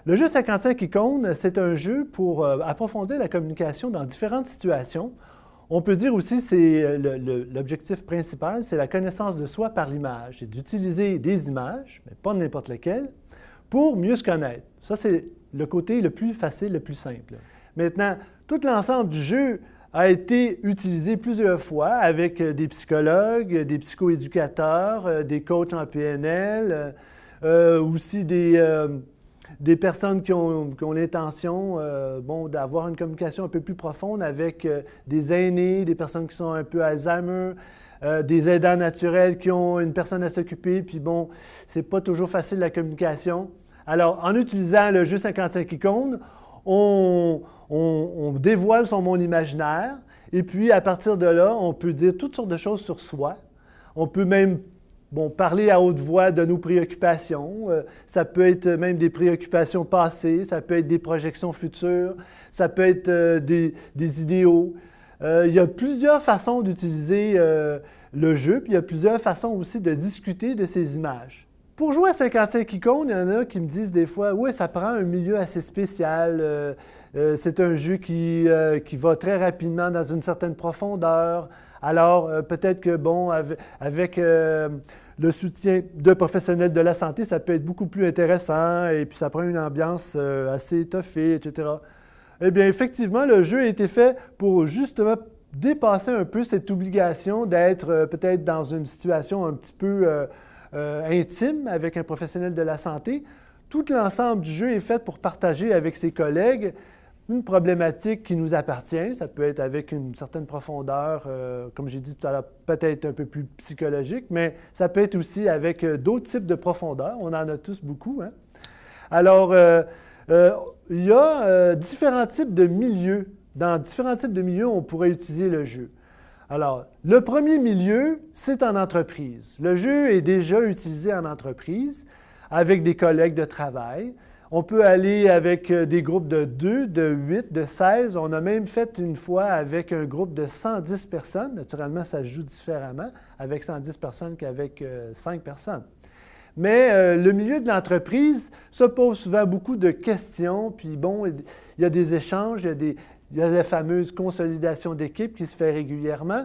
Le jeu 55 icônes, c'est un jeu pour approfondir la communication dans différentes situations. On peut dire aussi que c'est l'objectif principal, c'est la connaissance de soi par l'image. C'est d'utiliser des images, mais pas n'importe lesquelles, pour mieux se connaître. Ça, c'est le côté le plus facile, le plus simple. Maintenant, tout l'ensemble du jeu a été utilisé plusieurs fois avec des psychologues, des psychoéducateurs, des coachs en PNL, aussi des personnes qui ont l'intention d'avoir une communication un peu plus profonde avec des aînés, des personnes qui sont un peu Alzheimer, des aidants naturels qui ont une personne à s'occuper, puis bon, c'est pas toujours facile la communication. Alors, en utilisant le jeu 55 icônes, on dévoile son monde imaginaire et puis à partir de là, on peut dire toutes sortes de choses sur soi. On peut même parler à haute voix de nos préoccupations. Ça peut être même des préoccupations passées, ça peut être des projections futures, ça peut être des idéaux. Il y a plusieurs façons d'utiliser le jeu, puis il y a plusieurs façons aussi de discuter de ces images. Pour jouer à 55 icônes, il y en a qui me disent des fois « Oui, ça prend un milieu assez spécial. C'est un jeu qui va très rapidement dans une certaine profondeur. Alors, peut-être que, avec le soutien de professionnels de la santé, ça peut être beaucoup plus intéressant et puis ça prend une ambiance assez étoffée, etc. » Eh bien, effectivement, le jeu a été fait pour justement dépasser un peu cette obligation d'être peut-être dans une situation un petit peu intime avec un professionnel de la santé. Tout l'ensemble du jeu est fait pour partager avec ses collègues une problématique qui nous appartient. Ça peut être avec une certaine profondeur, comme j'ai dit tout à l'heure, peut-être un peu plus psychologique, mais ça peut être aussi avec d'autres types de profondeur. On en a tous beaucoup, hein? Alors, il y a différents types de milieux. Dans différents types de milieux, on pourrait utiliser le jeu. Alors, le premier milieu, c'est en entreprise. Le jeu est déjà utilisé en entreprise avec des collègues de travail. On peut aller avec des groupes de 2, de 8, de 16. On a même fait une fois avec un groupe de 110 personnes. Naturellement, ça se joue différemment avec 110 personnes qu'avec 5 personnes. Mais le milieu de l'entreprise se pose souvent beaucoup de questions. Puis bon, il y a des échanges, il y a la fameuse consolidation d'équipe qui se fait régulièrement.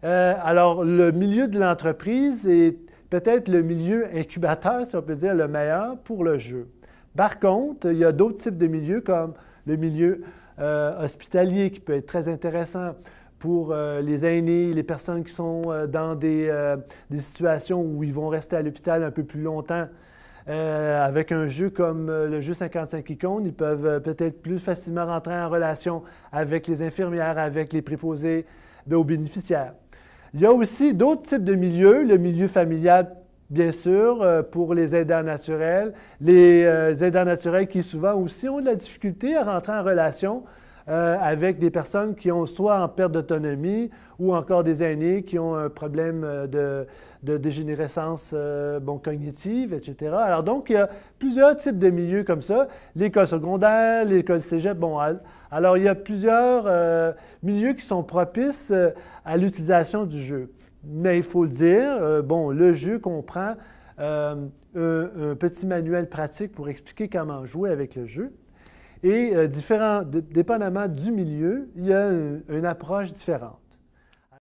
Alors, le milieu de l'entreprise est peut-être le milieu incubateur, si on peut dire, le meilleur pour le jeu. Par contre, il y a d'autres types de milieux comme le milieu hospitalier qui peut être très intéressant pour les aînés, les personnes qui sont dans des situations où ils vont rester à l'hôpital un peu plus longtemps. Avec un jeu comme le jeu 55 icônes, ils peuvent peut-être plus facilement rentrer en relation avec les infirmières, avec les préposés aux bénéficiaires. Il y a aussi d'autres types de milieux, le milieu familial, bien sûr, pour les aidants naturels. Les aidants naturels qui souvent aussi ont de la difficulté à rentrer en relation avec des personnes qui ont soit en perte d'autonomie ou encore des aînés qui ont un problème de dégénérescence cognitive, etc. Alors donc, il y a plusieurs types de milieux comme ça. L'école secondaire, l'école cégep, alors il y a plusieurs milieux qui sont propices à l'utilisation du jeu. Mais il faut le dire, le jeu comprend un petit manuel pratique pour expliquer comment jouer avec le jeu. Et dépendamment du milieu, il y a une approche différente.